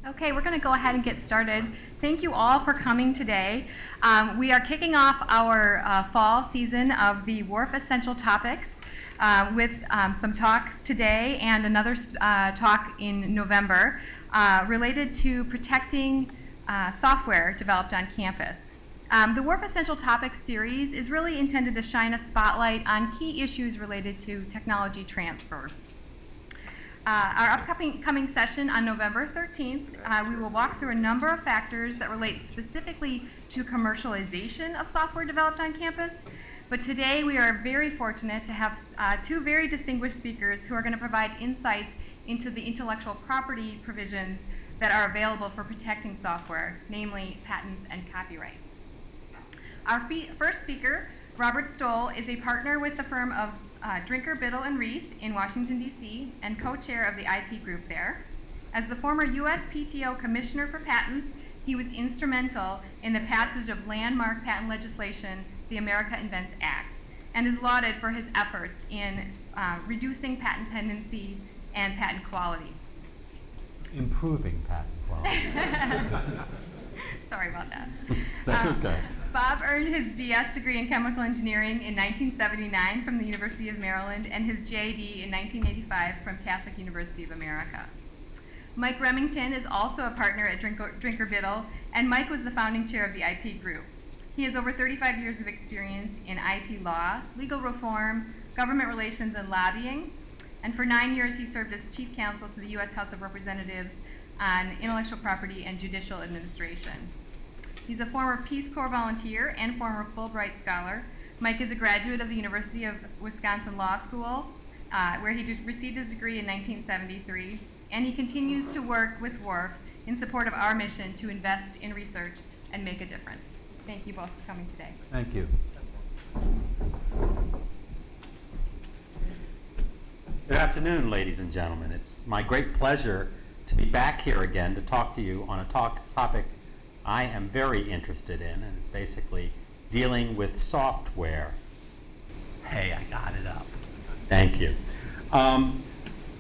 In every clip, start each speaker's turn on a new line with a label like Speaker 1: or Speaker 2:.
Speaker 1: Okay, we're going to go ahead and get started. Thank you all for coming today. We are kicking off our fall season of the WARF Essential Topics with some talks today and another talk in November related to protecting software developed on campus. The WARF Essential Topics series is really intended to shine a spotlight on key issues related to technology transfer. Our upcoming session on November 13th, we will walk through a number of factors that relate specifically to commercialization of software developed on campus. But today we are very fortunate to have two very distinguished speakers who are going to provide insights into the intellectual property provisions that are available for protecting software, namely patents and copyright. Our first speaker, Robert Stoll, is a partner with the firm of Drinker, Biddle, and Reith in Washington, D.C., and co-chair of the IP group there. As the former USPTO Commissioner for Patents, he was instrumental in the passage of landmark patent legislation, the America Invents Act, and is lauded for his efforts in reducing patent pendency and patent quality.
Speaker 2: Improving patent quality.
Speaker 1: Sorry about that.
Speaker 2: That's okay.
Speaker 1: Bob earned his BS degree in chemical engineering in 1979 from the University of Maryland and his JD in 1985 from Catholic University of America. Mike Remington is also a partner at Drinker Biddle, and Mike was the founding chair of the IP group. He has over 35 years of experience in IP law, legal reform, government relations, and lobbying. And for 9 years, he served as chief counsel to the U.S. House of Representatives on intellectual property and judicial administration. He's a former Peace Corps volunteer and former Fulbright scholar. Mike is a graduate of the University of Wisconsin Law School, where he received his degree in 1973, and he continues to work with WARF in support of our mission to invest in research and make a difference. Thank you both for coming today.
Speaker 2: Thank you. Good afternoon, ladies and gentlemen. It's my great pleasure to be back here again to talk to you on a topic I am very interested in, and it's basically dealing with software. Hey, I got it up. Thank you.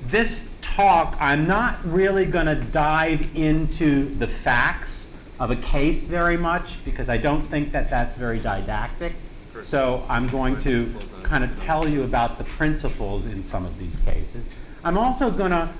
Speaker 2: This talk, I'm not really going to dive into the facts of a case very much because I don't think that that's very didactic. So I'm going to kind of tell you about the principles in some of these cases. I'm also going to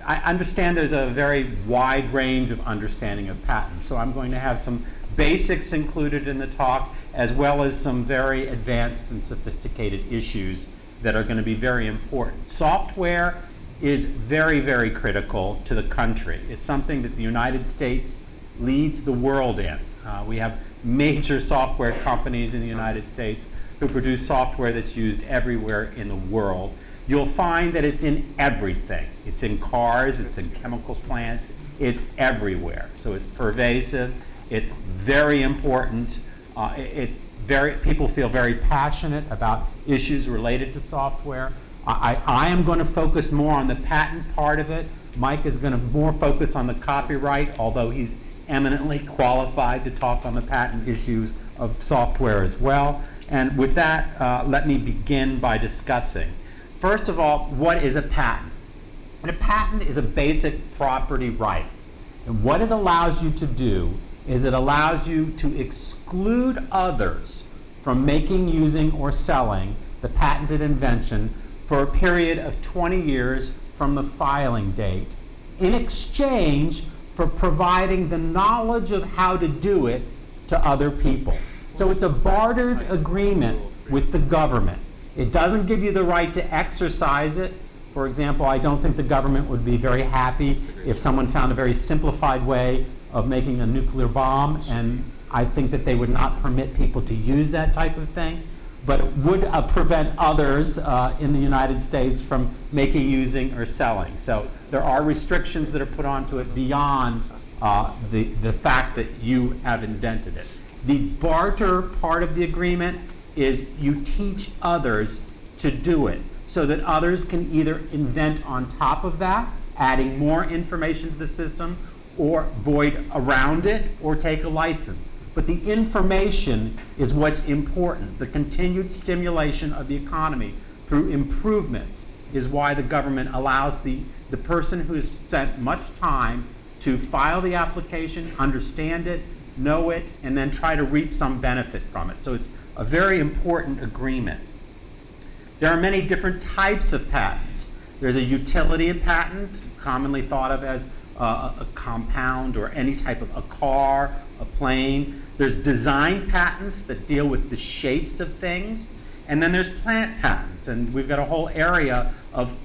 Speaker 2: I understand there's a very wide range of understanding of patents, so I'm going to have some basics included in the talk, as well as some very advanced and sophisticated issues that are going to be very important. Software is very, very critical to the country. It's something that the United States leads the world in. We have major software companies in the United States who produce software that's used everywhere in the world. You'll find that it's in everything. It's in cars, it's in chemical plants, it's everywhere. So it's pervasive, it's very important, people feel very passionate about issues related to software. I am going to focus more on the patent part of it. Mike is going to more focus on the copyright, although he's eminently qualified to talk on the patent issues of software as well. And with that, let me begin by discussing. First of all, what is a patent? And a patent is a basic property right. And what it allows you to do is it allows you to exclude others from making, using, or selling the patented invention for a period of 20 years from the filing date in exchange for providing the knowledge of how to do it to other people. So it's a bartered agreement with the government. It doesn't give you the right to exercise it. For example, I don't think the government would be very happy if someone found a very simplified way of making a nuclear bomb, and I think that they would not permit people to use that type of thing, but it would prevent others in the United States from making, using, or selling. So there are restrictions that are put onto it beyond the fact that you have invented it. The barter part of the agreement is you teach others to do it so that others can either invent on top of that, adding more information to the system, or void around it, or take a license. But the information is what's important. The continued stimulation of the economy through improvements is why the government allows the person who has spent much time to file the application, understand it, know it, and then try to reap some benefit from it. So it's a very important agreement. There are many different types of patents. There's a utility patent, commonly thought of as a compound or any type of a car, a plane. There's design patents that deal with the shapes of things. And then there's plant patents, and we've got a whole area of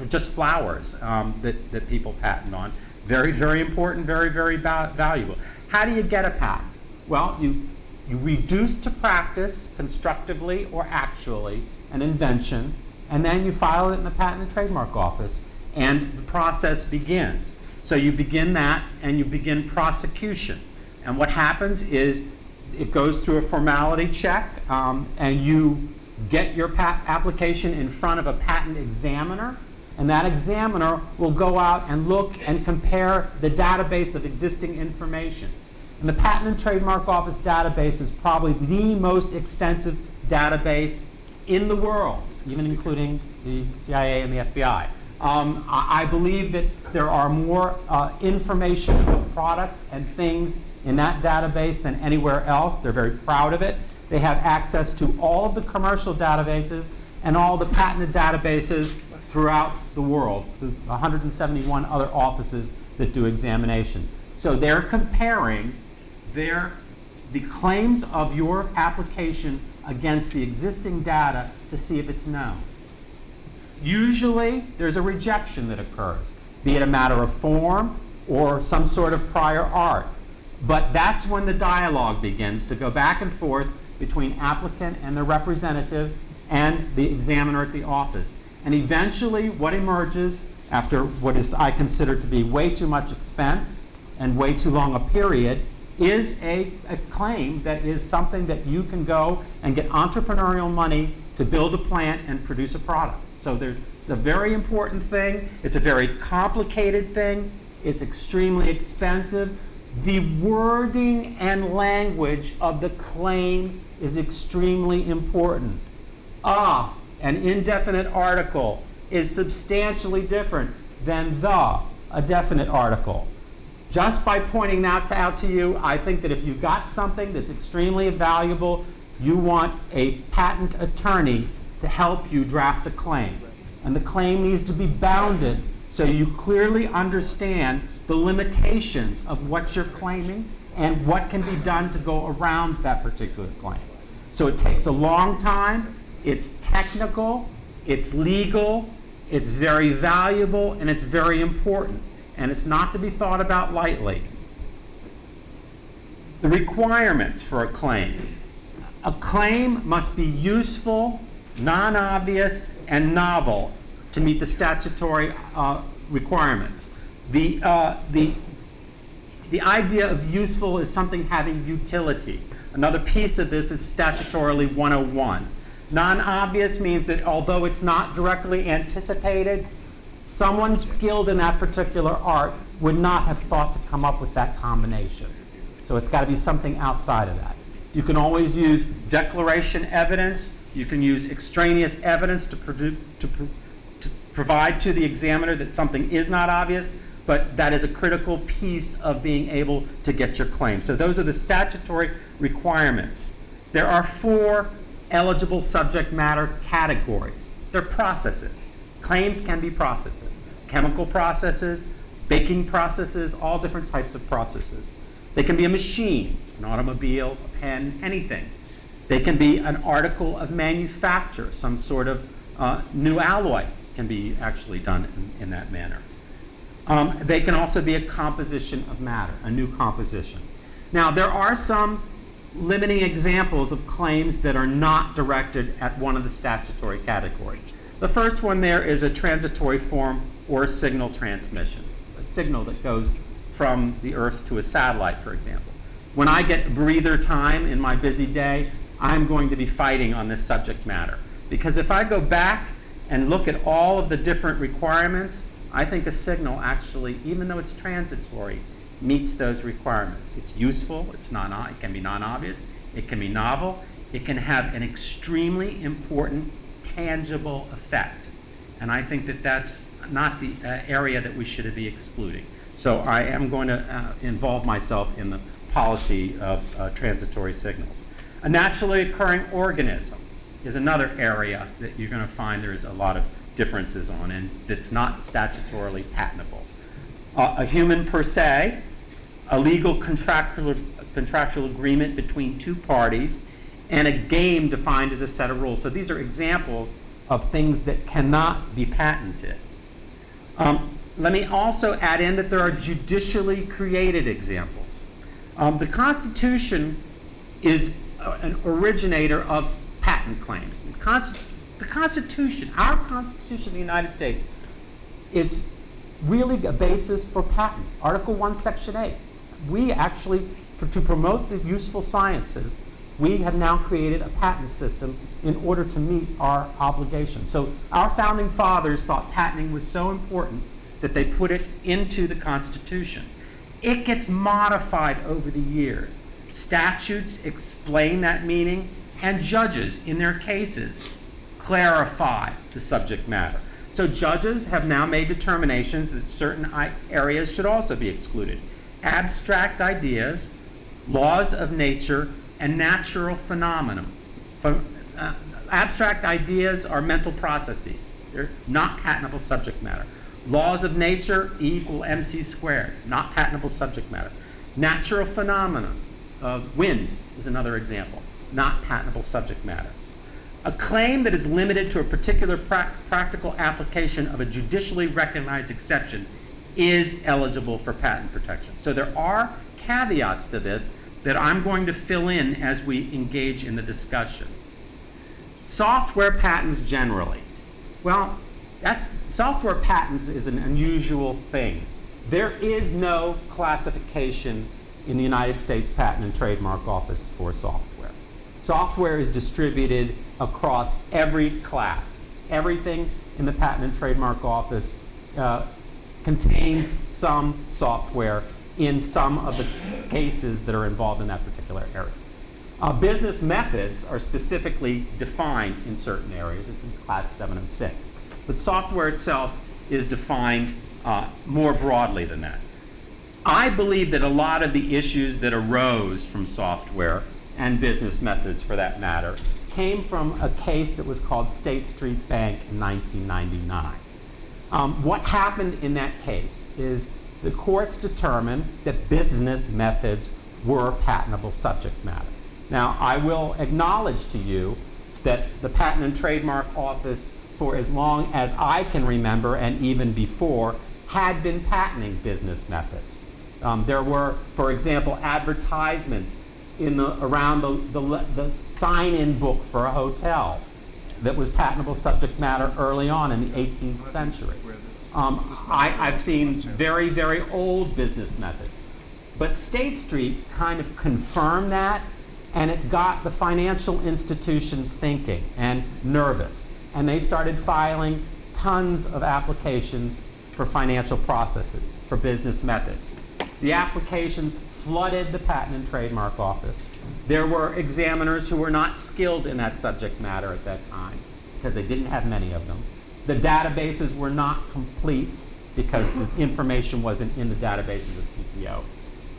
Speaker 2: just flowers that people patent on. Very, very important, very, very valuable. How do you get a patent? Well, you reduce to practice constructively or actually an invention, and then you file it in the Patent and Trademark Office, and the process begins. So you begin that, and you begin prosecution. And what happens is it goes through a formality check, and you get your application in front of a patent examiner, and that examiner will go out and look and compare the database of existing information. And the Patent and Trademark Office database is probably the most extensive database in the world, even including the CIA and the FBI. I believe that there are more information of products and things in that database than anywhere else. They're very proud of it. They have access to all of the commercial databases and all the patented databases throughout the world, through 171 other offices that do examination. So they're comparing the claims of your application against the existing data to see if it's known. Usually, there's a rejection that occurs, be it a matter of form or some sort of prior art. But that's when the dialogue begins to go back and forth between applicant and the representative and the examiner at the office. And eventually, what emerges after what is I consider to be way too much expense and way too long a period is a claim that is something that you can go and get entrepreneurial money to build a plant and produce a product. So it's a very important thing. It's a very complicated thing. It's extremely expensive. The wording and language of the claim is extremely important. An indefinite article is substantially different than a definite article. Just by pointing that out to you, I think that if you've got something that's extremely valuable, you want a patent attorney to help you draft the claim. And the claim needs to be bounded so you clearly understand the limitations of what you're claiming and what can be done to go around that particular claim. So it takes a long time, it's technical, it's legal, it's very valuable, and it's very important. And it's not to be thought about lightly. The requirements for a claim. A claim must be useful, non-obvious, and novel to meet the statutory requirements. The idea of useful is something having utility. Another piece of this is statutorily 101. Non-obvious means that although it's not directly anticipated, someone skilled in that particular art would not have thought to come up with that combination. So it's got to be something outside of that. You can always use declaration evidence. You can use extraneous evidence to provide to the examiner that something is not obvious, but that is a critical piece of being able to get your claim. So those are the statutory requirements. There are 4 eligible subject matter categories. They're processes. Claims can be processes. Chemical processes, baking processes, all different types of processes. They can be a machine, an automobile, a pen, anything. They can be an article of manufacture, some sort of new alloy can be actually done in that manner. They can also be a composition of matter, a new composition. Now, there are some limiting examples of claims that are not directed at one of the statutory categories. The first one there is a transitory form or a signal transmission, a signal that goes from the Earth to a satellite, for example. When I get breather time in my busy day, I'm going to be fighting on this subject matter. Because if I go back and look at all of the different requirements, I think a signal actually, even though it's transitory, meets those requirements. It's useful, it can be non-obvious, it can be novel, it can have an extremely important tangible effect. And I think that that's not the area that we should be excluding. So I am going to involve myself in the policy of transitory signals. A naturally occurring organism is another area that you're going to find there's a lot of differences on, and that's not statutorily patentable. A human per se, a legal contractual agreement between two parties, and a game defined as a set of rules. So these are examples of things that cannot be patented. Let me also add in that there are judicially created examples. The Constitution is an originator of patent claims. The Constitution, our Constitution of the United States, is really a basis for patent. Article 1, Section 8. We actually, to promote the useful sciences, we have now created a patent system in order to meet our obligation. So our founding fathers thought patenting was so important that they put it into the Constitution. It gets modified over the years. Statutes explain that meaning, and judges, in their cases, clarify the subject matter. So judges have now made determinations that certain areas should also be excluded. Abstract ideas, laws of nature, and natural phenomena. Abstract ideas are mental processes. They're not patentable subject matter. Laws of nature, E = mc squared, not patentable subject matter. Natural phenomena, wind is another example, not patentable subject matter. A claim that is limited to a particular practical application of a judicially recognized exception is eligible for patent protection. So there are caveats to this that I'm going to fill in as we engage in the discussion. Software patents generally. Well, software patents is an unusual thing. There is no classification in the United States Patent and Trademark Office for software. Software is distributed across every class. Everything in the Patent and Trademark Office contains some software in some of the cases that are involved in that particular area. Business methods are specifically defined in certain areas. It's in Class 706. But software itself is defined more broadly than that. I believe that a lot of the issues that arose from software, and business methods for that matter, came from a case that was called State Street Bank in 1999. What happened in that case is the courts determined that business methods were patentable subject matter. Now, I will acknowledge to you that the Patent and Trademark Office, for as long as I can remember and even before, had been patenting business methods. There were, for example, advertisements around the sign-in book for a hotel that was patentable subject matter early on in the 18th century. I've seen very, very old business methods. But State Street kind of confirmed that, and it got the financial institutions thinking and nervous. And they started filing tons of applications for financial processes, for business methods. The applications flooded the Patent and Trademark Office. There were examiners who were not skilled in that subject matter at that time because they didn't have many of them. The databases were not complete because the information wasn't in the databases of PTO.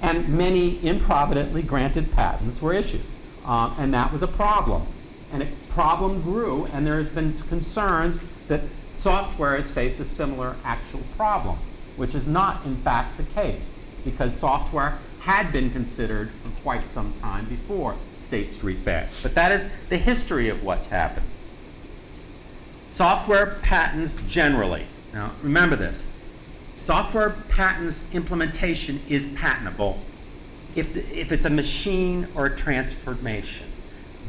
Speaker 2: And many improvidently granted patents were issued. And that was a problem. And a problem grew, and there's been concerns that software has faced a similar actual problem, which is not, in fact, the case, because software had been considered for quite some time before State Street Bank. But that is the history of what's happened. Software patents generally. Now, remember this. Software patents implementation is patentable if it's a machine or a transformation.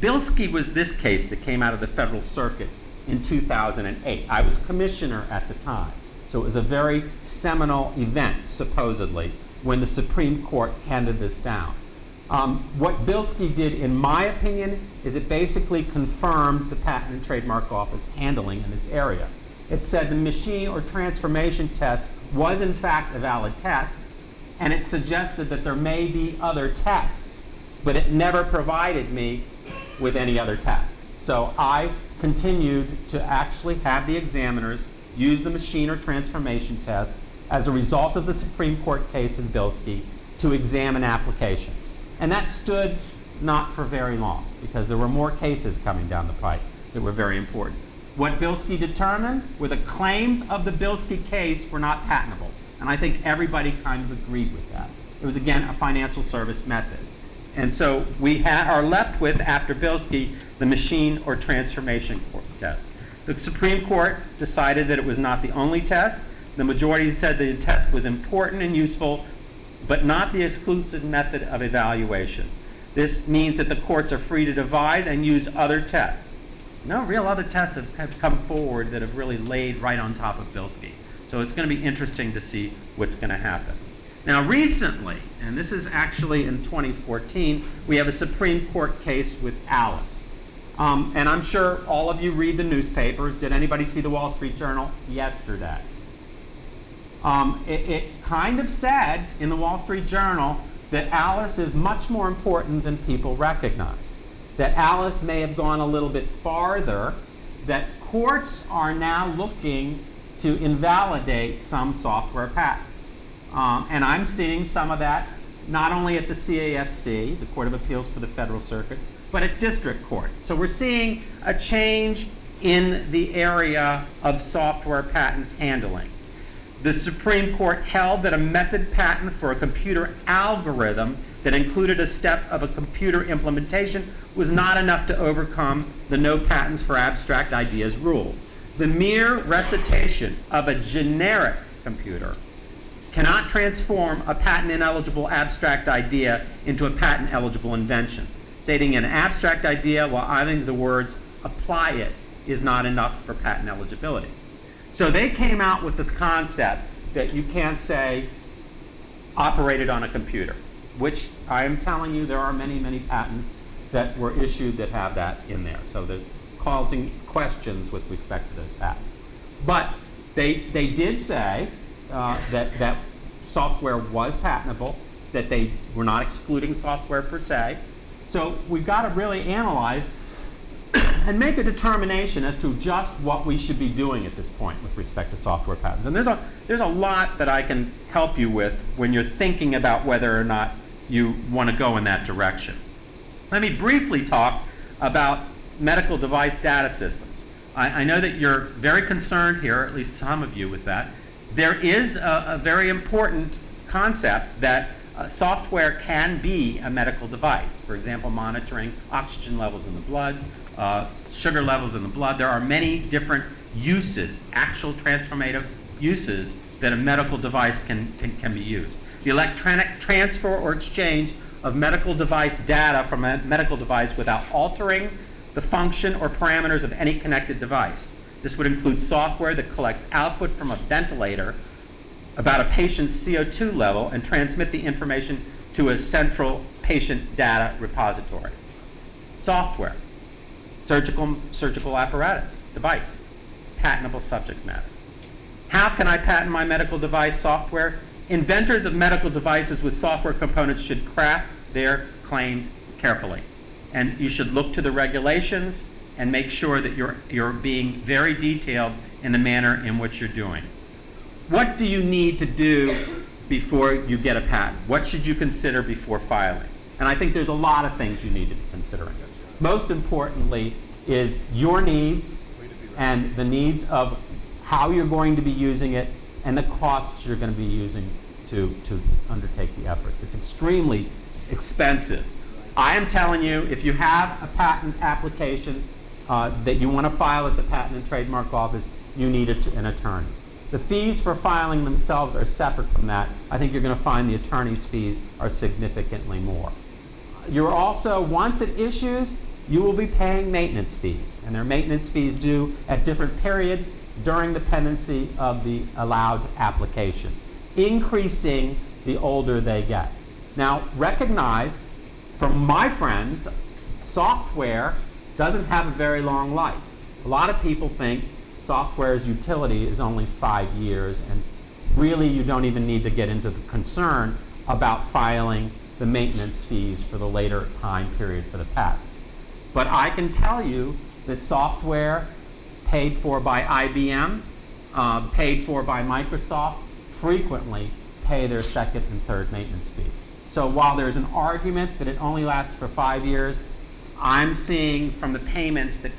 Speaker 2: Bilski was this case that came out of the Federal Circuit in 2008. I was commissioner at the time, so it was a very seminal event, supposedly, when the Supreme Court handed this down. What Bilski did, in my opinion, is it basically confirmed the Patent and Trademark Office handling in this area. It said the machine or transformation test was in fact a valid test, and it suggested that there may be other tests, but it never provided me with any other tests. So I continued to actually have the examiners use the machine or transformation test as a result of the Supreme Court case in Bilski, to examine applications. And that stood not for very long, because there were more cases coming down the pipe that were very important. What Bilski determined were the claims of the Bilski case were not patentable. And I think everybody kind of agreed with that. It was, again, a financial service method. And so we are left with, after Bilski, the machine or transformation test. The Supreme Court decided that it was not the only test. The majority said the test was important and useful, but not the exclusive method of evaluation. This means that the courts are free to devise and use other tests. No real other tests have come forward that have really laid right on top of Bilski. So it's going to be interesting to see what's going to happen. Now recently, and this is actually in 2014, we have a Supreme Court case with Alice. And I'm sure all of you read the newspapers. Did anybody see the Wall Street Journal yesterday? It kind of said in the Wall Street Journal that Alice is much more important than people recognize. That Alice may have gone a little bit farther, that courts are now looking to invalidate some software patents. And I'm seeing some of that not only at the CAFC, the Court of Appeals for the Federal Circuit, but at district court. So we're seeing a change in the area of software patents handling. The Supreme Court held that a method patent for a computer algorithm that included a step of a computer implementation was not enough to overcome the no patents for abstract ideas rule. The mere recitation of a generic computer cannot transform a patent-ineligible abstract idea into a patent-eligible invention. Stating an abstract idea while adding the words apply it is not enough for patent eligibility. So they came out with the concept that you can't say operated on a computer, which I am telling you there are many, many patents that were issued that have that in there. So there's causing questions with respect to those patents. But they did say that software was patentable, that they were not excluding software per se. So we've got to really analyze and make a determination as to just what we should be doing at this point with respect to software patents. And there's a lot that I can help you with when you're thinking about whether or not you want to go in that direction. Let me briefly talk about medical device data systems. I know that you're very concerned here, at least some of you, with that. There is a very important concept that software can be a medical device. For example, monitoring oxygen levels in the blood, sugar levels in the blood. There are many different uses, actual transformative uses, that a medical device can be used. The electronic transfer or exchange of medical device data from a medical device without altering the function or parameters of any connected device. This would include software that collects output from a ventilator about a patient's CO2 level and transmit the information to a central patient data repository. Software, surgical apparatus, device, patentable subject matter. How can I patent my medical device software? Inventors of medical devices with software components should craft their claims carefully. And you should look to the regulations and make sure that you're being very detailed in the manner in which you're doing. What do you need to do before you get a patent? What should you consider before filing? And I think there's a lot of things you need to be considering. Most importantly is your needs and the needs of how you're going to be using it and the costs you're going to be using to undertake the efforts. It's extremely expensive. I am telling you, if you have a patent application that you want to file at the Patent and Trademark Office, you need an attorney. The fees for filing themselves are separate from that. I think you're going to find the attorney's fees are significantly more. You're also, once it issues, you will be paying maintenance fees, and there are maintenance fees due at different periods during the pendency of the allowed application, increasing the older they get. Now, recognize, from my friends, software doesn't have a very long life. A lot of people think software's utility is only 5 years, and really you don't even need to get into the concern about filing the maintenance fees for the later time period for the patents. But I can tell you that software paid for by IBM, paid for by Microsoft, frequently pay their second and third maintenance fees. So while there's an argument that it only lasts for 5 years, I'm seeing from the payments that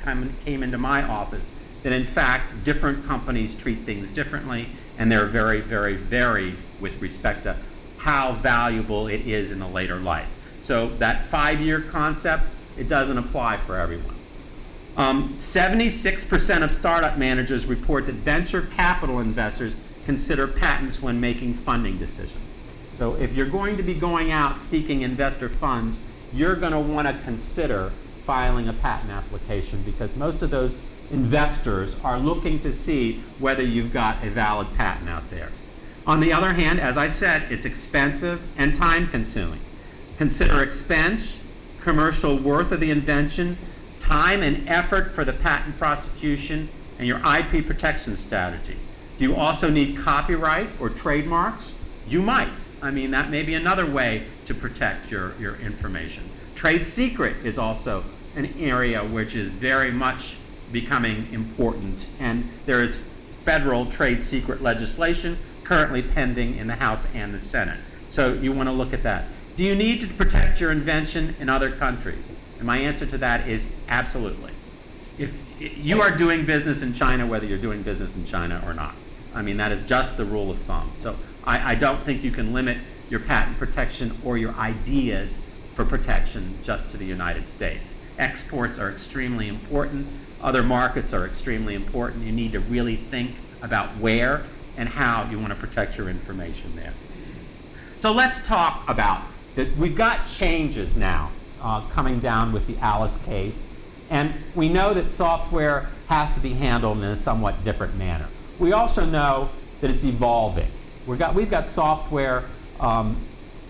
Speaker 2: came into my office that in fact different companies treat things differently, and they're very, very varied with respect to how valuable it is in the later life. So that 5-year concept, it doesn't apply for everyone. 76% of startup managers report that venture capital investors consider patents when making funding decisions. So if you're going to be going out seeking investor funds, you're going to want to consider filing a patent application, because most of those investors are looking to see whether you've got a valid patent out there. On the other hand, as I said, it's expensive and time-consuming. Consider expense, commercial worth of the invention, time and effort for the patent prosecution, and your IP protection strategy. Do you also need copyright or trademarks? You might. I mean, that may be another way to protect your information. Trade secret is also an area which is very much becoming important, and there is federal trade secret legislation currently pending in the House and the Senate. So you want to look at that. Do you need to protect your invention in other countries? And my answer to that is absolutely. If you are doing business in China, whether you're doing business in China or not. I mean, that is just the rule of thumb. So I don't think you can limit your patent protection or your ideas for protection just to the United States. Exports are extremely important. Other markets are extremely important. You need to really think about where and how you want to protect your information there. So let's talk about that. We've got changes now coming down with the Alice case, and we know that software has to be handled in a somewhat different manner. We also know that it's evolving. We've got software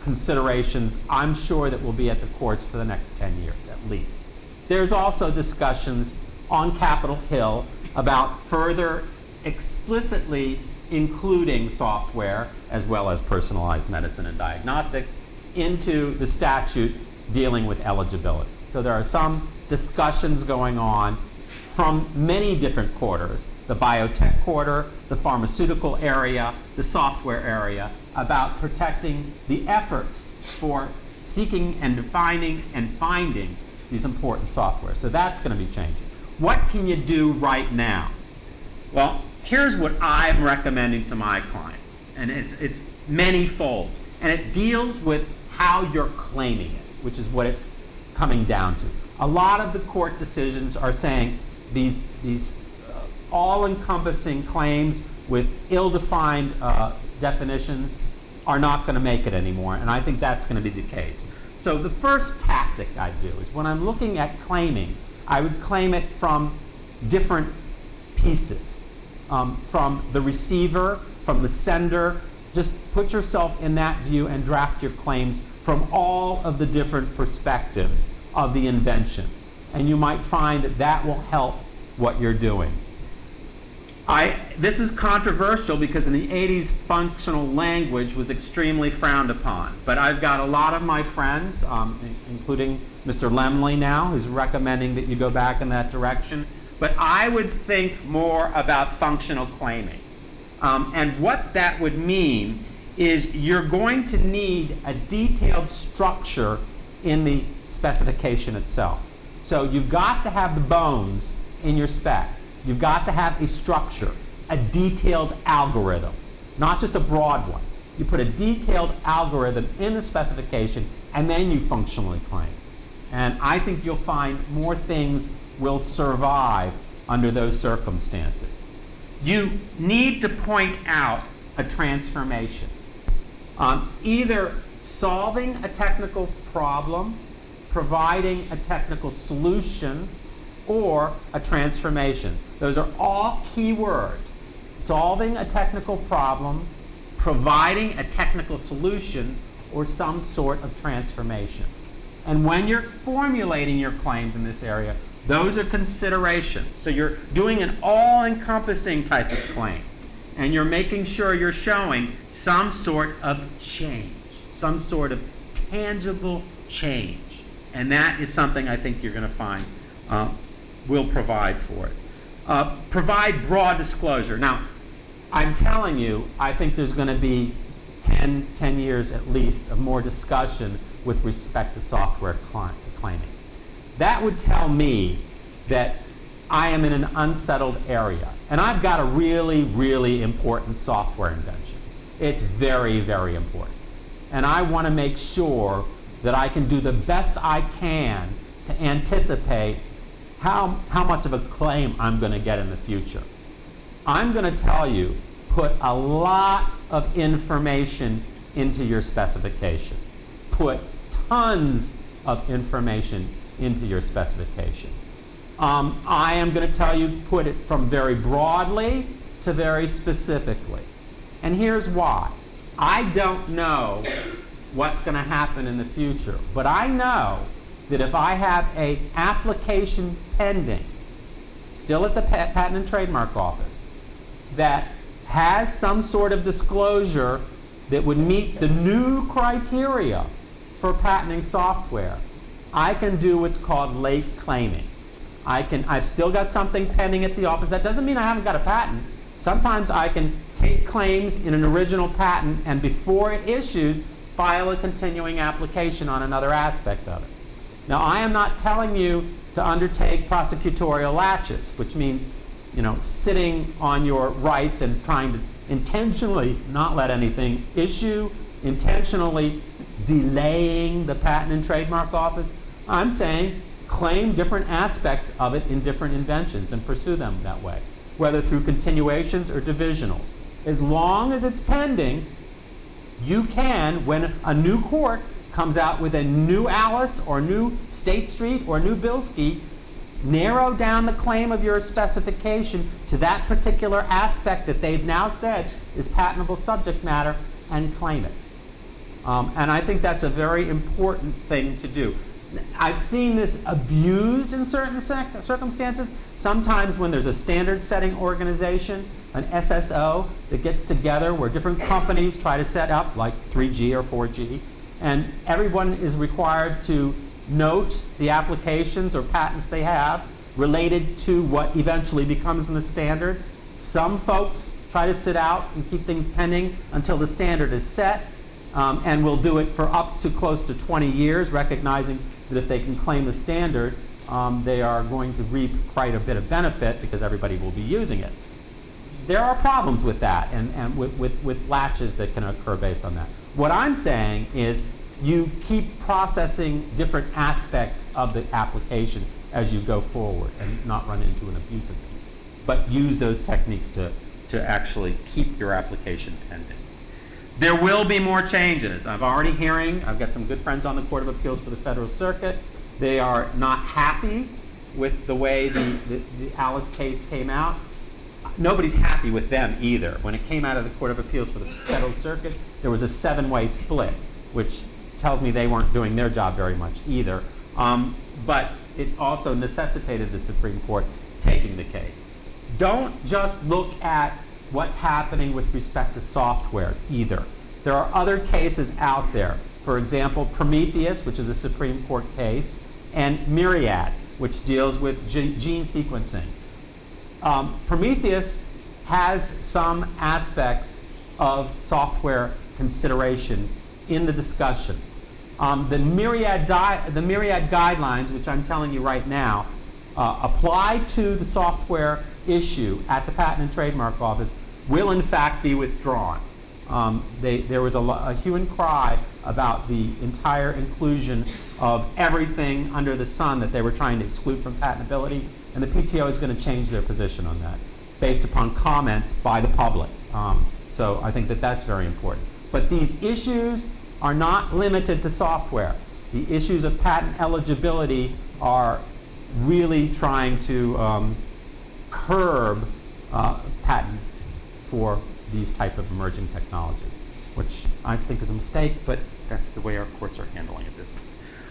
Speaker 2: considerations, I'm sure, that will be at the courts for the next 10 years at least. There's also discussions on Capitol Hill about further explicitly including software as well as personalized medicine and diagnostics into the statute dealing with eligibility. So there are some discussions going on from many different quarters, the biotech quarter, the pharmaceutical area, the software area, about protecting the efforts for seeking and defining and finding these important software. So that's going to be changing. What can you do right now? Well, here's what I'm recommending to my clients, and it's many-fold, and it deals with how you're claiming it, which is what it's coming down to. A lot of the court decisions are saying these all-encompassing claims with ill-defined definitions are not going to make it anymore, and I think that's going to be the case. So the first tactic I do is when I'm looking at claiming, I would claim it from different pieces, from the receiver, from the sender. Just put yourself in that view and draft your claims from all of the different perspectives of the invention. And you might find that that will help what you're doing. This is controversial because in the 80s, functional language was extremely frowned upon. But I've got a lot of my friends, including Mr. Lemley now, who's recommending that you go back in that direction. But I would think more about functional claiming. And what that would mean is you're going to need a detailed structure in the specification itself. So you've got to have the bones in your spec. You've got to have a structure, a detailed algorithm, not just a broad one. You put a detailed algorithm in the specification, and then you functionally claim. And I think you'll find more things will survive under those circumstances. You need to point out a transformation. Either solving a technical problem, providing a technical solution, or a transformation. Those are all key words. Solving a technical problem, providing a technical solution, or some sort of transformation. And when you're formulating your claims in this area, those are considerations. So you're doing an all-encompassing type of claim, and you're making sure you're showing some sort of change, some sort of tangible change. And that is something I think you're going to find will provide for it. Provide broad disclosure. Now, I'm telling you, I think there's going to be 10 years at least of more discussion with respect to software claiming. That would tell me that I am in an unsettled area. And I've got a really, really important software invention. It's very, very important. And I want to make sure that I can do the best I can to anticipate how much of a claim I'm going to get in the future. I'm going to tell you, put a lot of information into your specification. Put tons of information into your specification. I am going to tell you, put it from very broadly to very specifically. And here's why. I don't know what's going to happen in the future, but I know that if I have an application pending, still at the Patent and Trademark Office, that has some sort of disclosure that would meet the new criteria for patenting software, I can do what's called late claiming. I've still got something pending at the office. That doesn't mean I haven't got a patent. Sometimes I can take claims in an original patent and before it issues, file a continuing application on another aspect of it. Now, I am not telling you to undertake prosecutorial latches, which means, sitting on your rights and trying to intentionally not let anything issue, intentionally delaying the Patent and Trademark Office. I'm saying claim different aspects of it in different inventions and pursue them that way, whether through continuations or divisionals. As long as it's pending, you can, when a new court comes out with a new Alice or new State Street or new Bilski, narrow down the claim of your specification to that particular aspect that they've now said is patentable subject matter and claim it. And I think that's a very important thing to do. I've seen this abused in certain circumstances. Sometimes when there's a standard setting organization, an SSO, that gets together where different companies try to set up like 3G or 4G, and everyone is required to note the applications or patents they have related to what eventually becomes in the standard. Some folks try to sit out and keep things pending until the standard is set, and will do it for up to close to 20 years, recognizing that if they can claim the standard, they are going to reap quite a bit of benefit because everybody will be using it. There are problems with that and with latches that can occur based on that. What I'm saying is you keep processing different aspects of the application as you go forward and not run into an abusive piece, but use those techniques to actually keep your application pending. There will be more changes. I've got some good friends on the Court of Appeals for the Federal Circuit. They are not happy with the way the Alice case came out. Nobody's happy with them either. When it came out of the Court of Appeals for the Federal Circuit, there was a 7-way split, which tells me they weren't doing their job very much either. But it also necessitated the Supreme Court taking the case. Don't just look at what's happening with respect to software either. There are other cases out there. For example, Prometheus, which is a Supreme Court case, and Myriad, which deals with gene sequencing. Prometheus has some aspects of software consideration in the discussions. The Myriad guidelines, which I'm telling you right now, apply to the software issue at the Patent and Trademark Office, will in fact be withdrawn. There was a hue and cry about the entire inclusion of everything under the sun that they were trying to exclude from patentability, and the PTO is going to change their position on that based upon comments by the public. So I think that that's very important. But these issues are not limited to software. The issues of patent eligibility are really trying to curb patent for these type of emerging technologies, which I think is a mistake, but that's the way our courts are handling it this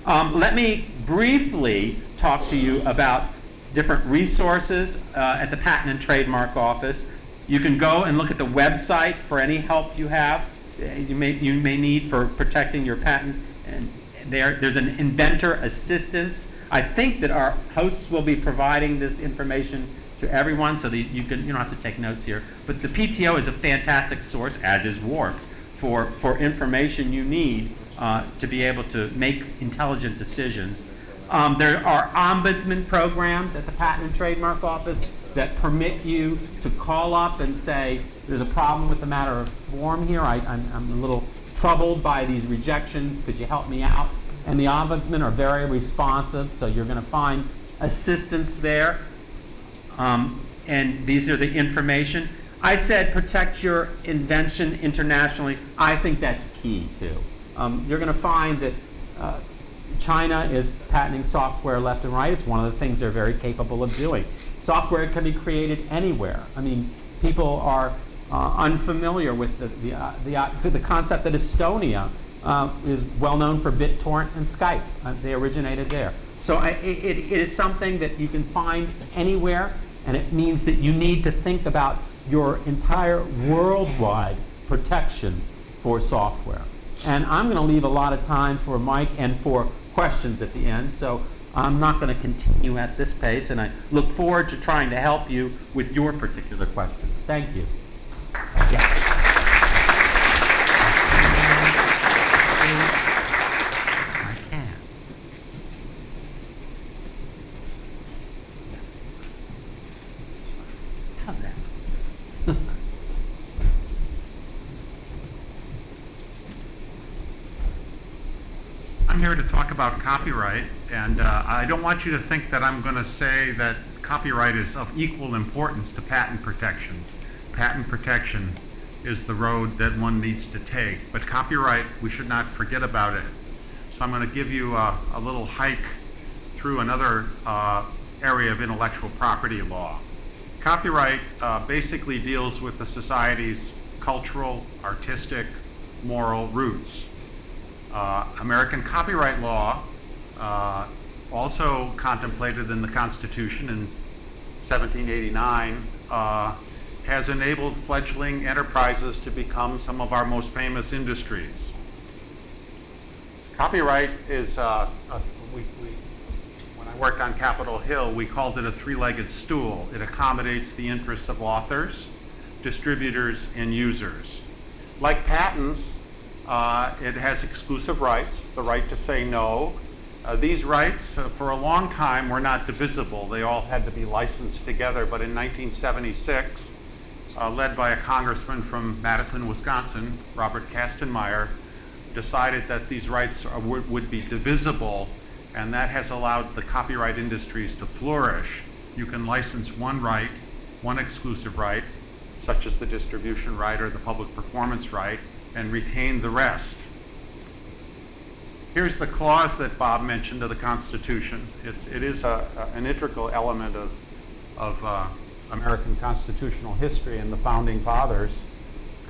Speaker 2: month. Let me briefly talk to you about different resources at the Patent and Trademark Office. You can go and look at the website for any help you have. You may need for protecting your patent, and there's an inventor assistance. I think that our hosts will be providing this information to everyone so that you don't have to take notes here. But the PTO is a fantastic source, as is WARF, for information you need to be able to make intelligent decisions. There are ombudsman programs at the Patent and Trademark Office that permit you to call up and say, there's a problem with the matter of form here. I'm a little troubled by these rejections. Could you help me out? And the ombudsmen are very responsive, so you're going to find assistance there. And these are the information. I said protect your invention internationally. I think that's key, too. You're going to find that China is patenting software left and right. It's one of the things they're very capable of doing. Software can be created anywhere. I mean, people are unfamiliar with the concept that Estonia is well known for BitTorrent and Skype. They originated there. So it is something that you can find anywhere, and it means that you need to think about your entire worldwide protection for software. And I'm going to leave a lot of time for Mike and for questions at the end, so I'm not going to continue at this pace, and I look forward to trying to help you with your particular questions. Thank you. Yes. I can. How's that?
Speaker 3: I'm here to talk about copyright, and I don't want you to think that I'm going to say that copyright is of equal importance to patent protection. Patent protection is the road that one needs to take, but copyright, we should not forget about it. So I'm going to give you a little hike through another area of intellectual property law. Copyright basically deals with the society's cultural, artistic, moral roots. American copyright law, also contemplated in the Constitution in 1789, has enabled fledgling enterprises to become some of our most famous industries. Copyright is, when I worked on Capitol Hill, we called it a three-legged stool. It accommodates the interests of authors, distributors, and users. Like patents, it has exclusive rights, the right to say no. These rights, for a long time, were not divisible. They all had to be licensed together, but in 1976, led by a congressman from Madison, Wisconsin, Robert Kastenmeier, decided that these rights would be divisible, and that has allowed the copyright industries to flourish. You can license one right, one exclusive right, such as the distribution right or the public performance right, and retain the rest. Here's the clause that Bob mentioned of the Constitution. It is an integral element of American constitutional history and the Founding Fathers.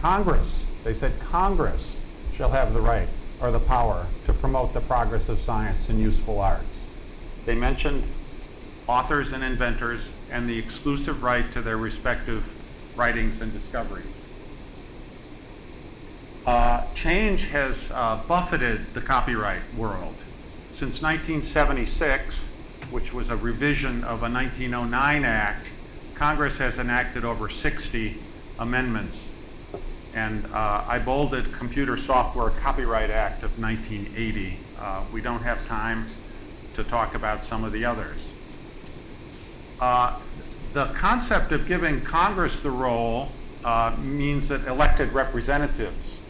Speaker 3: Congress, they said Congress shall have the right or the power to promote the progress of science and useful arts. They mentioned authors and inventors and the exclusive right to their respective writings and discoveries. Change has buffeted the copyright world. Since 1976, which was a revision of a 1909 act, Congress has enacted over 60 amendments. And I bolded Computer Software Copyright Act of 1980. We don't have time to talk about some of the others. The concept of giving Congress the role means that elected representatives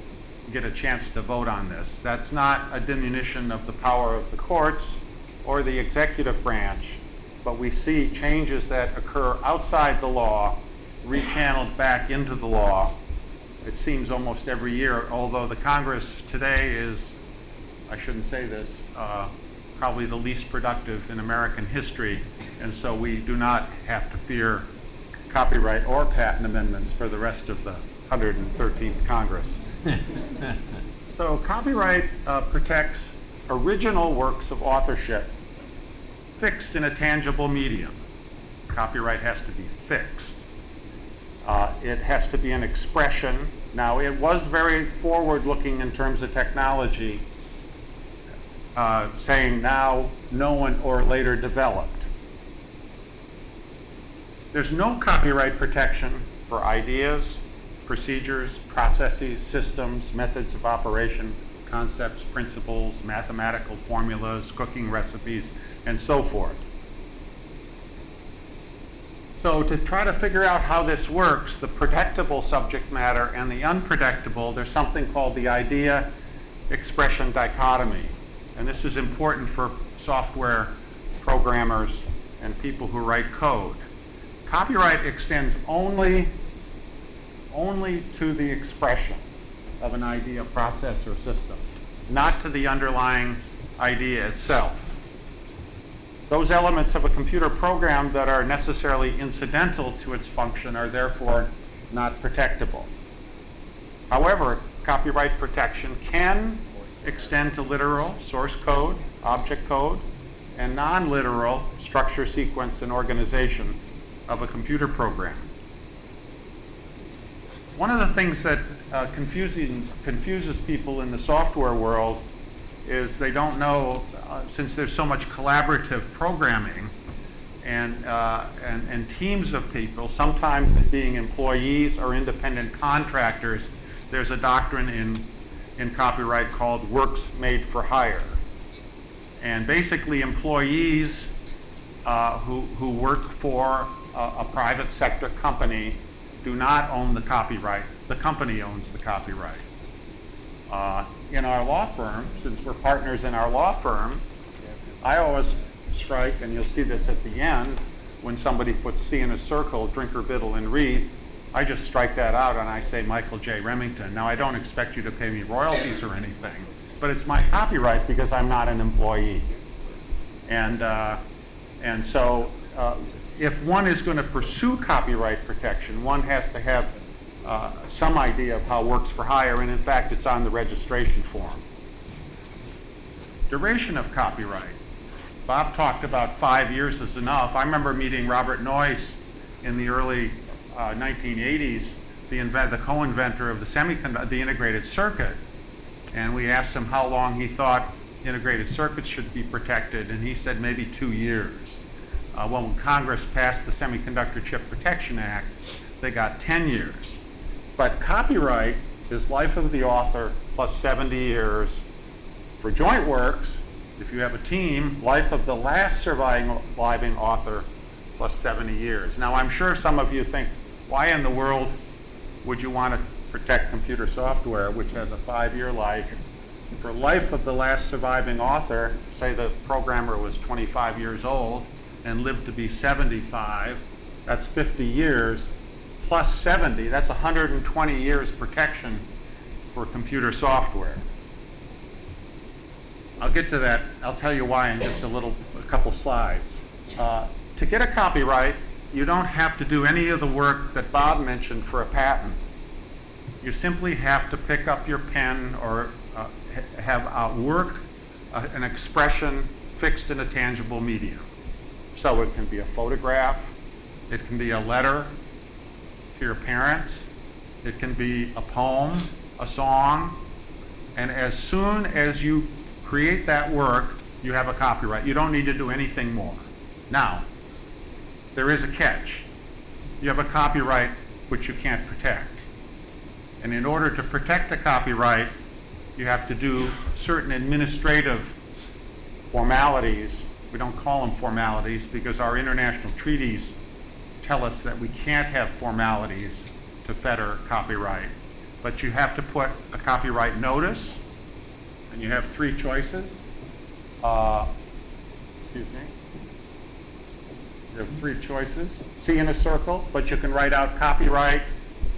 Speaker 3: get a chance to vote on this. That's not a diminution of the power of the courts or the executive branch, but we see changes that occur outside the law, rechanneled back into the law. It seems almost every year, although the Congress today is, I shouldn't say this, probably the least productive in American history, and so we do not have to fear copyright or patent amendments for the rest of the 113th Congress. So copyright protects original works of authorship fixed in a tangible medium. Copyright has to be fixed. It has to be an expression. Now, it was very forward-looking in terms of technology, saying now known or later developed. There's no copyright protection for ideas, procedures, processes, systems, methods of operation, concepts, principles, mathematical formulas, cooking recipes, and so forth. So to try to figure out how this works, the protectable subject matter and the unprotectable, there's something called the idea-expression dichotomy. And this is important for software programmers and people who write code. Copyright extends only to the expression of an idea, process, or system, not to the underlying idea itself. Those elements of a computer program that are necessarily incidental to its function are therefore not protectable. However, copyright protection can extend to literal source code, object code, and non-literal structure, sequence, and organization of a computer program. One of the things that confuses people in the software world is they don't know, since there's so much collaborative programming and teams of people, sometimes being employees or independent contractors, there's a doctrine in copyright called works made for hire. And basically employees who work for a private sector company do not own the copyright. The company owns the copyright. In our law firm, since we're partners in our law firm, I always strike, and you'll see this at the end, when somebody puts C in a circle, drinker, biddle, and wreath, I just strike that out and I say Michael J. Remington. Now, I don't expect you to pay me royalties or anything, but it's my copyright because I'm not an employee. And so if one is going to pursue copyright protection, one has to have some idea of how works for hire, and in fact, it's on the registration form. Duration of copyright. Bob talked about 5 years is enough. I remember meeting Robert Noyce in the early 1980s, the co-inventor of the integrated circuit, and we asked him how long he thought integrated circuits should be protected, and he said maybe 2 years. When Congress passed the Semiconductor Chip Protection Act, they got 10 years. But copyright is life of the author plus 70 years. For joint works, if you have a team, life of the last surviving author plus 70 years. Now, I'm sure some of you think, why in the world would you want to protect computer software, which has a 5-year life? For life of the last surviving author, say the programmer was 25 years old and lived to be 75, that's 50 years, plus 70, that's 120 years protection for computer software. I'll get to that, I'll tell you why in just a couple slides. To get a copyright, you don't have to do any of the work that Bob mentioned for a patent. You simply have to pick up your pen or have an expression fixed in a tangible medium. So it can be a photograph, it can be a letter to your parents, it can be a poem, a song, and as soon as you create that work, you have a copyright. You don't need to do anything more. Now, there is a catch. You have a copyright which you can't protect. And in order to protect a copyright, you have to do certain administrative formalities. We don't call them formalities because our international treaties tell us that we can't have formalities to fetter copyright. But you have to put a copyright notice, and you have 3 choices. Excuse me. You have 3 choices. C in a circle, but you can write out copyright,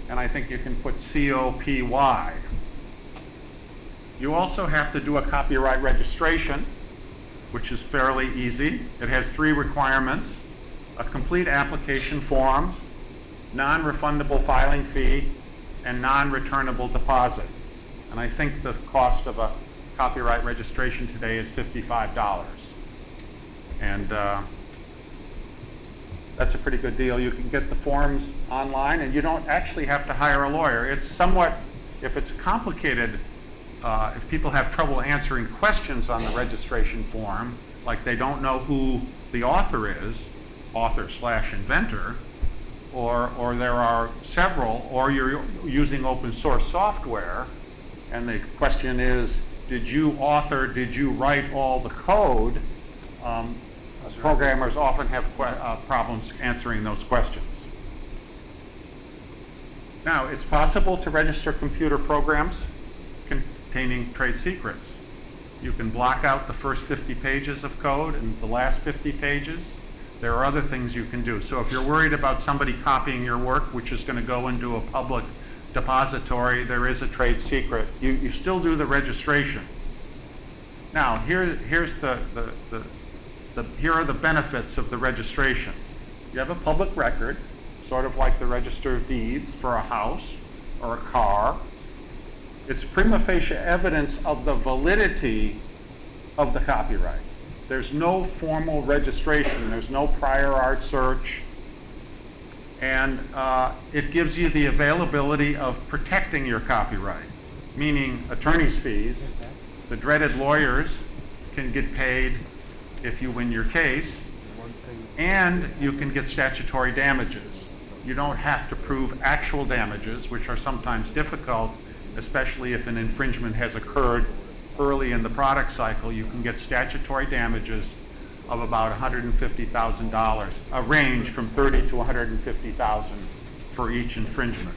Speaker 3: and I think you can put COPY. You also have to do a copyright registration, which is fairly easy. It has 3 requirements: a complete application form, non-refundable filing fee, and non-returnable deposit. And I think the cost of a copyright registration today is $55. And that's a pretty good deal. You can get the forms online, and you don't actually have to hire a lawyer. It's somewhat, if it's complicated, if people have trouble answering questions on the registration form, like they don't know who the author is, author/inventor, or there are several, or you're using open source software, and the question is, did you write all the code? Programmers often have problems answering those questions. Now, it's possible to register computer programs containing trade secrets. You can block out the first 50 pages of code and the last 50 pages. There are other things you can do. So if you're worried about somebody copying your work, which is going to go into a public depository, there is a trade secret. You still do the registration. Now, here are the benefits of the registration. You have a public record, sort of like the Register of Deeds for a house or a car. It's prima facie evidence of the validity of the copyright. There's no formal registration. There's no prior art search. And it gives you the availability of protecting your copyright, meaning attorney's fees. The dreaded lawyers can get paid if you win your case, and you can get statutory damages. You don't have to prove actual damages, which are sometimes difficult, especially if an infringement has occurred early in the product cycle. You can get statutory damages of about $150,000, a range from $30,000 to $150,000 for each infringement.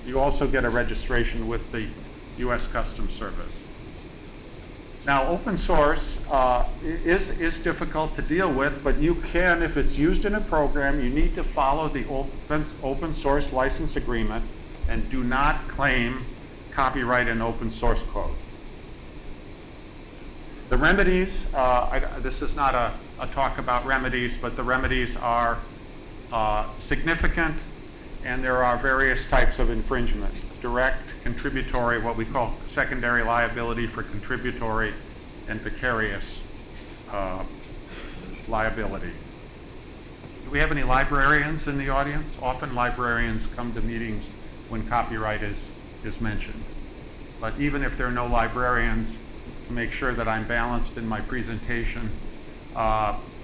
Speaker 3: You also get a registration with the U.S. Customs Service. Now, open source is difficult to deal with, but you can, if it's used in a program, you need to follow the open source license agreement and do not claim copyright in open source code. The remedies, this is not a talk about remedies, but the remedies are significant, and there are various types of infringement. Direct, contributory, what we call secondary liability for contributory, and vicarious liability. Do we have any librarians in the audience? Often librarians come to meetings when copyright is mentioned. But even if there are no librarians, to make sure that I'm balanced in my presentation,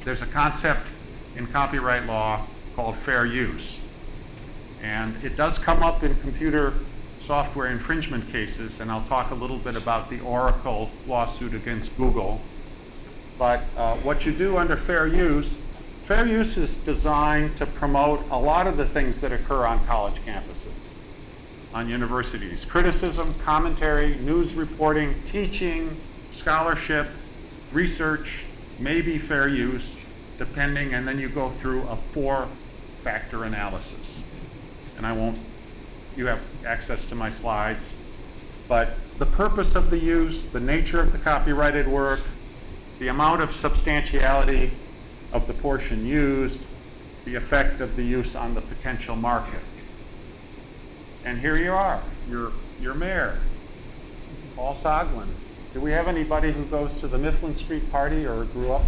Speaker 3: there's a concept in copyright law called fair use. And it does come up in computer software infringement cases, and I'll talk a little bit about the Oracle lawsuit against Google. But what you do under fair use is designed to promote a lot of the things that occur on college campuses, on universities. Criticism, commentary, news reporting, teaching, scholarship, research, maybe fair use, depending, and then you go through a 4-factor analysis. And you have access to my slides, but the purpose of the use, the nature of the copyrighted work, the amount of substantiality of the portion used, the effect of the use on the potential market. And here you are, your mayor, Paul Soglin. Do we have anybody who goes to the Mifflin Street party or grew up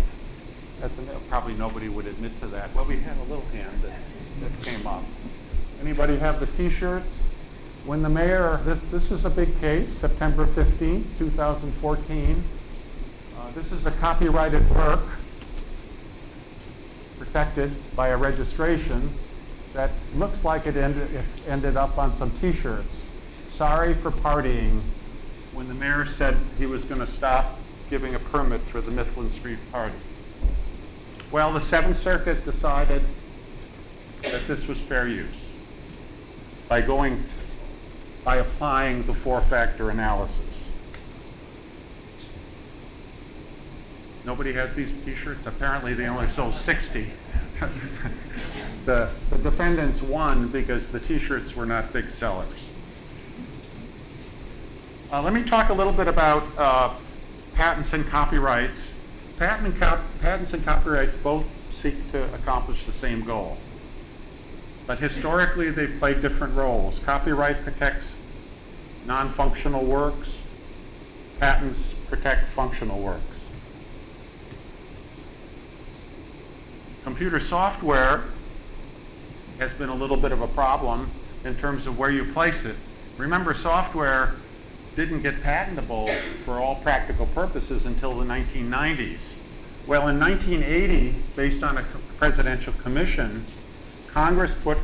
Speaker 3: at the, probably nobody would admit to that. Well, we had a little hand that came up. Anybody have the t-shirts? When the mayor, this is a big case, September 15th, 2014. This is a copyrighted work protected by a registration that looks like it ended up on some t-shirts. Sorry for partying, when the mayor said he was going to stop giving a permit for the Mifflin Street party. Well, the Seventh Circuit decided that this was fair use by applying the 4-factor analysis. Nobody has these t-shirts? Apparently they only sold 60. The defendants won because the t-shirts were not big sellers. Let me talk a little bit about patents and copyrights. Patents and copyrights both seek to accomplish the same goal. But historically, they've played different roles. Copyright protects non-functional works. Patents protect functional works. Computer software has been a little bit of a problem in terms of where you place it. Remember, software didn't get patentable for all practical purposes until the 1990s. Well, in 1980, based on a presidential commission, Congress put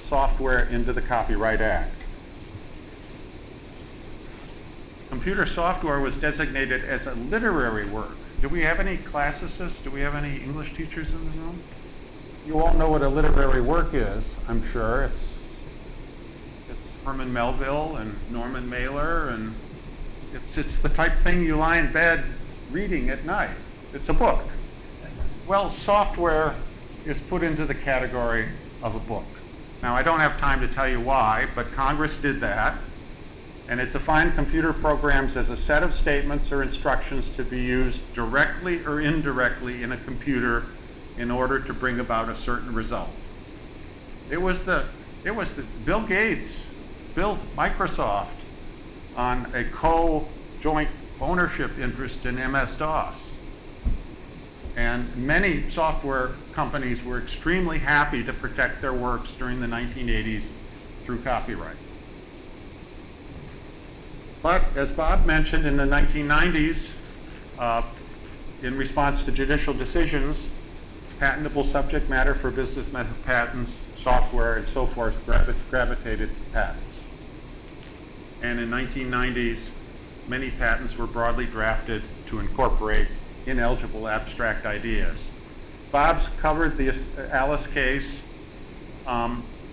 Speaker 3: software into the Copyright Act. Computer software was designated as a literary work. Do we have any classicists? Do we have any English teachers in the room? You all know what a literary work is, I'm sure. It's Herman Melville and Norman Mailer, and it's the type thing you lie in bed reading at night. It's a book. Well, software is put into the category of a book. Now, I don't have time to tell you why, but Congress did that, and it defined computer programs as a set of statements or instructions to be used directly or indirectly in a computer in order to bring about a certain result. Bill Gates built Microsoft on a co-joint ownership interest in MS-DOS. And many software companies were extremely happy to protect their works during the 1980s through copyright. But as Bob mentioned, in the 1990s, in response to judicial decisions, patentable subject matter for business method patents, software, and so forth gravitated to patents. And in 1990s, many patents were broadly drafted to incorporate ineligible abstract ideas. Bob's covered the Alice case.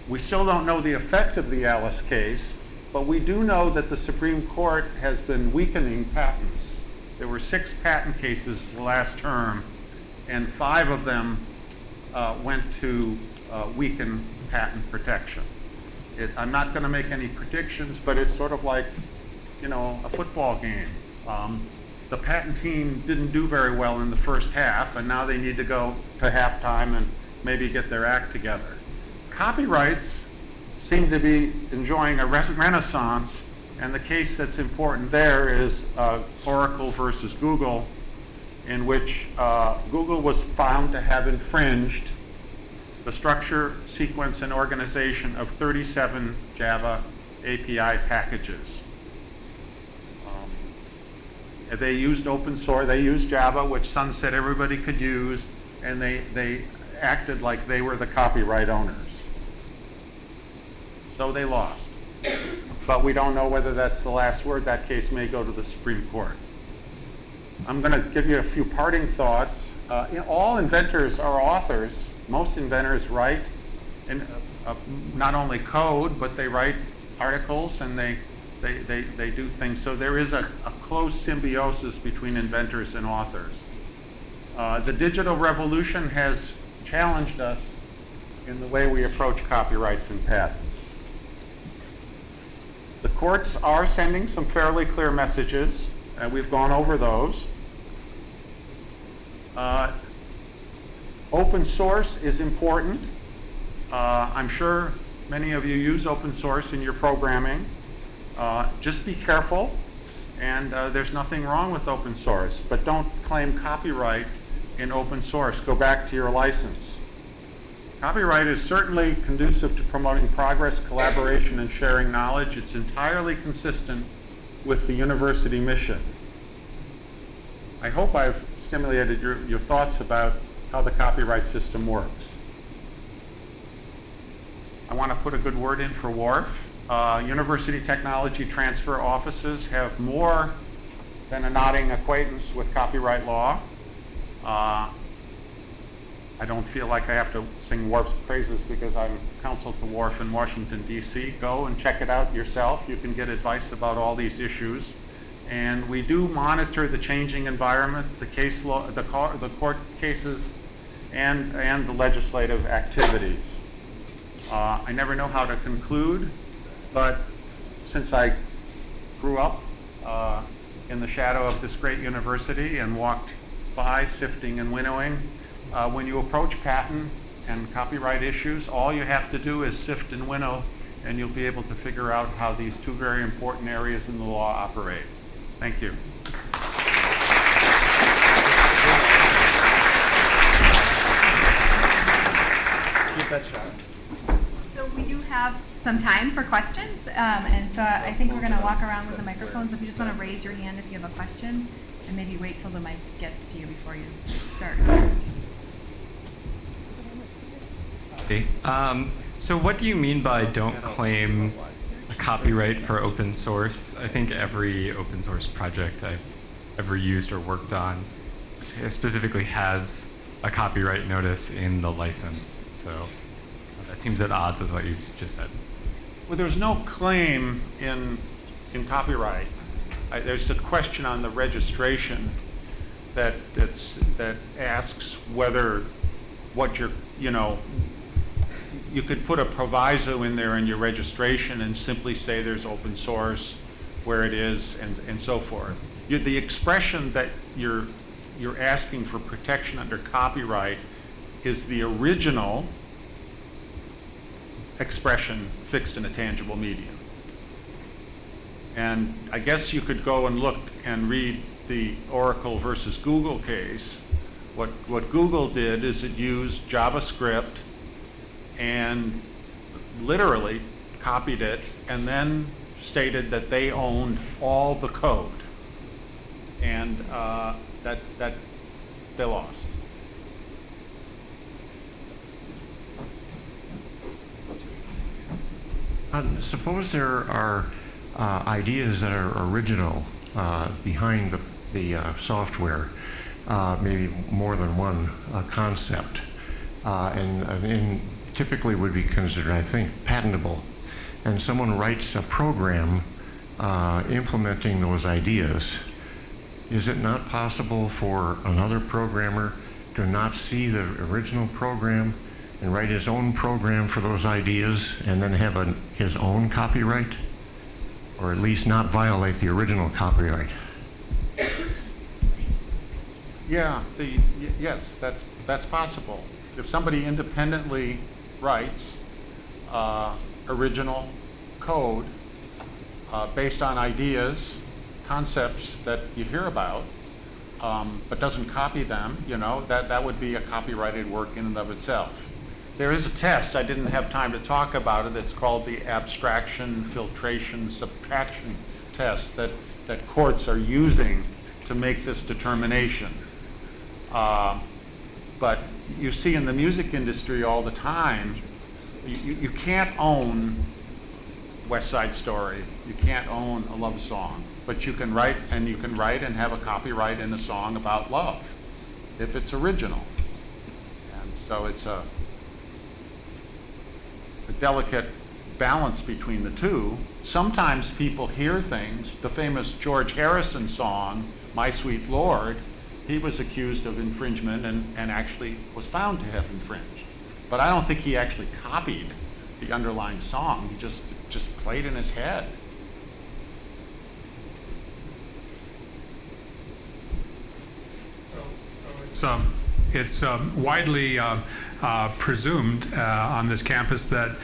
Speaker 3: We still don't know the effect of the Alice case, but we do know that the Supreme Court has been weakening patents. There were 6 patent cases the last term, and 5 of them went to weaken patent protection. I'm not going to make any predictions, but it's sort of like, a football game. The patent team didn't do very well in the first half, and now they need to go to halftime and maybe get their act together. Copyrights seem to be enjoying a renaissance, and the case that's important there is Oracle versus Google, in which Google was found to have infringed the structure, sequence, and organization of 37 Java API packages. They used open source, they used Java, which Sun said everybody could use, and they acted like they were the copyright owners. So they lost. But we don't know whether that's the last word. That case may go to the Supreme Court. I'm going to give you a few parting thoughts. All inventors are authors. Most inventors write not only code, but they write articles and they do things. So there is a close symbiosis between inventors and authors. The digital revolution has challenged us in the way we approach copyrights and patents. The courts are sending some fairly clear messages. We've gone over those. Open source is important. I'm sure many of you use open source in your programming. Just be careful, and there's nothing wrong with open source, but don't claim copyright in open source. Go back to your license. Copyright is certainly conducive to promoting progress, collaboration, and sharing knowledge. It's entirely consistent with the university mission. I hope I've stimulated your thoughts about how the copyright system works. I want to put a good word in for WARF. University technology transfer offices have more than a nodding acquaintance with copyright law. I don't feel like I have to sing WARF's praises because I'm counsel to WARF in Washington, D.C. Go and check it out yourself. You can get advice about all these issues. And we do monitor the changing environment, the case law, the court cases, and the legislative activities. I never know how to conclude, but since I grew up in the shadow of this great university and walked by sifting and winnowing, when you approach patent and copyright issues, all you have to do is sift and winnow, and you'll be able to figure out how these two very important areas in the law operate. Thank you.
Speaker 4: Keep that shot.
Speaker 1: So we do have some time for questions, and so I think we're going to walk around with the microphones. If you just want to raise your hand if you have a question, and maybe wait till the mic gets to you before you start asking.
Speaker 5: Hey, so what do you mean by don't claim a copyright for open source? I think every open source project I've ever used or worked on specifically has a copyright notice in the license. So that seems at odds with what you just said.
Speaker 3: Well, there's no claim in copyright. There's a question on the registration that asks whether what you're, you could put a proviso in there in your registration and simply say there's open source, where it is, and so forth. The expression that you're asking for protection under copyright is the original expression fixed in a tangible medium. And I guess you could go and look and read the Oracle versus Google case. What Google did is it used JavaScript and literally copied it and then stated that they owned all the code. And that they lost.
Speaker 6: Suppose there are ideas that are original behind the software, maybe more than one concept, and typically would be considered, I think, patentable. And someone writes a program implementing those ideas. Is it not possible for another programmer to not see the original program and write his own program for those ideas and then have his own copyright? Or at least not violate the original copyright?
Speaker 3: Yeah, yes, that's possible. If somebody independently writes original code based on ideas, concepts that you hear about, but doesn't copy them, that would be a copyrighted work in and of itself. There is a test, I didn't have time to talk about it, it's called the Abstraction, Filtration, Subtraction test that courts are using to make this determination. But you see in the music industry all the time, you can't own West Side Story, you can't own a love song, but you can write and have a copyright in a song about love, if it's original. And so it's a delicate balance between the two. Sometimes people hear things. The famous George Harrison song, My Sweet Lord, he was accused of infringement and actually was found to have infringed. But I don't think he actually copied the underlying song. He just played in his head.
Speaker 7: It's widely presumed on this campus that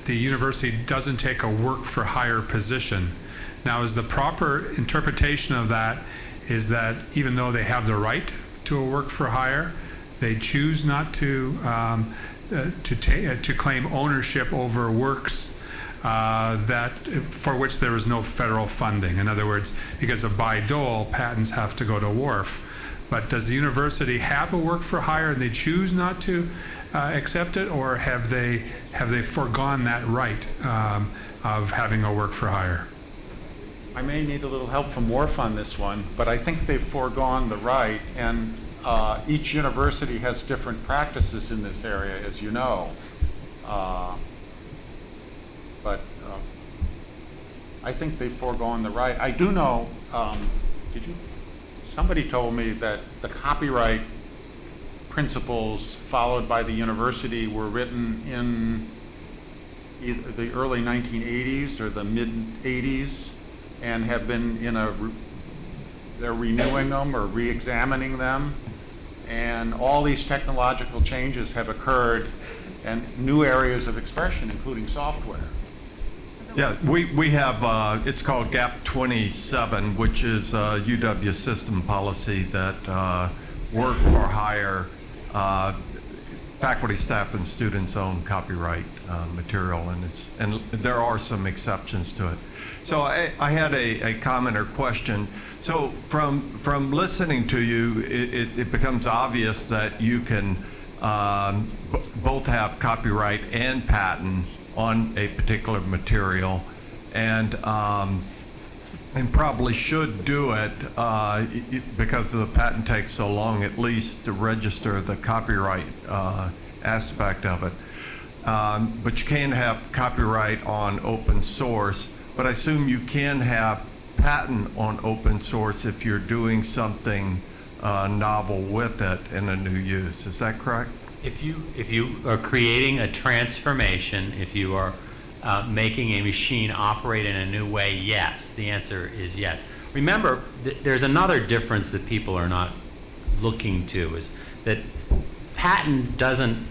Speaker 7: the university doesn't take a work-for-hire position. Now, is the proper interpretation of that is that even though they have the right to a work-for-hire, they choose not to claim ownership over works for which there is no federal funding. In other words, because of Bayh-Dole, patents have to go to WARF. But does the university have a work for hire and they choose not to accept it, or have they foregone that right of having a work for hire?
Speaker 3: I may need a little help from WARF on this one, but I think they've foregone the right, and each university has different practices in this area, as you know. But I think they've foregone the right. I do know, somebody told me that the copyright principles followed by the university were written in either the early 1980s or the mid-80s, and have been they're renewing them or re-examining them, and all these technological changes have occurred and new areas of expression, including software.
Speaker 8: Yeah, we have, it's called GAP 27, which is a UW system policy that work or hire faculty, staff, and students own copyright material, and there are some exceptions to it. So I had a comment or question. So from listening to you, it becomes obvious that you can both have copyright and patent on a particular material, and probably should do it because the patent takes so long, at least to register the copyright aspect of it. But you can have copyright on open source, but I assume you can have patent on open source if you're doing something novel with it in a new use. Is that correct?
Speaker 2: If you are creating a transformation, if you are making a machine operate in a new way, yes. The answer is yes. Remember, there's another difference that people are not looking to, is that patent doesn't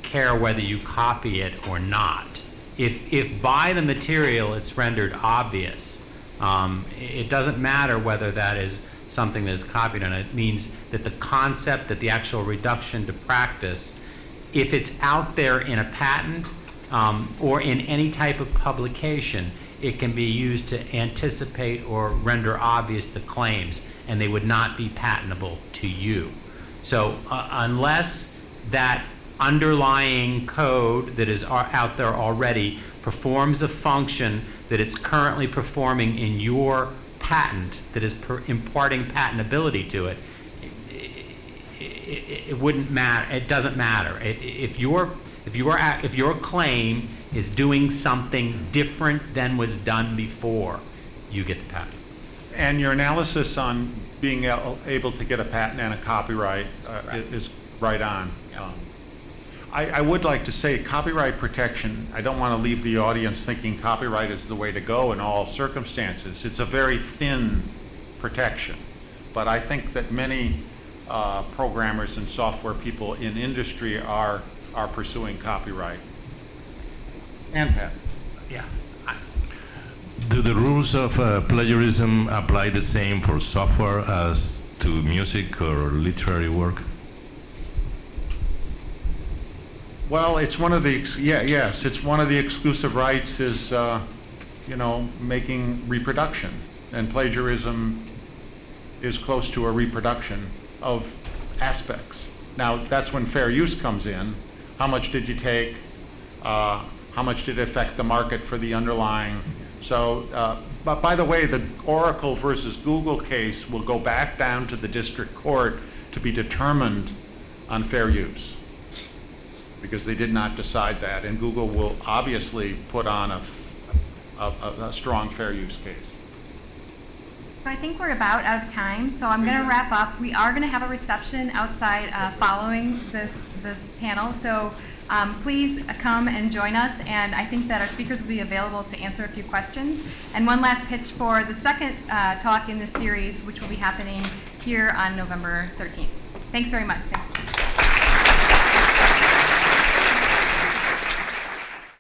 Speaker 2: care whether you copy it or not. If by the material it's rendered obvious, it doesn't matter whether that is something that is copied on it. It means that the concept, that the actual reduction to practice, if it's out there in a patent or in any type of publication, it can be used to anticipate or render obvious the claims, and they would not be patentable to you. So unless that underlying code that is out there already performs a function that it's currently performing in your patent, that is imparting patentability to it, it wouldn't matter. It doesn't matter. If your claim is doing something different than was done before, you get the patent.
Speaker 3: And your analysis on being able to get a patent and a copyright is right on.
Speaker 2: Yeah.
Speaker 3: I would like to say copyright protection, I don't want to leave the audience thinking copyright is the way to go in all circumstances. It's a very thin protection. But I think that many programmers and software people in industry are pursuing copyright and patent.
Speaker 2: Yeah.
Speaker 9: Do the rules of plagiarism apply the same for software as to music or literary work?
Speaker 3: Well, it's one of the it's one of the exclusive rights is making reproduction, and plagiarism is close to a reproduction of aspects. Now that's when fair use comes in. How much did you take? How much did it affect the market for the underlying? So, but by the way, the Oracle versus Google case will go back down to the district court to be determined on fair use, because they did not decide that, and Google will obviously put on a strong fair use case.
Speaker 1: So I think we're about out of time, so I'm going to wrap up. We are going to have a reception outside following this panel, so please come and join us, and I think that our speakers will be available to answer a few questions. And one last pitch for the second talk in this series, which will be happening here on November 13th. Thanks very much. Thanks.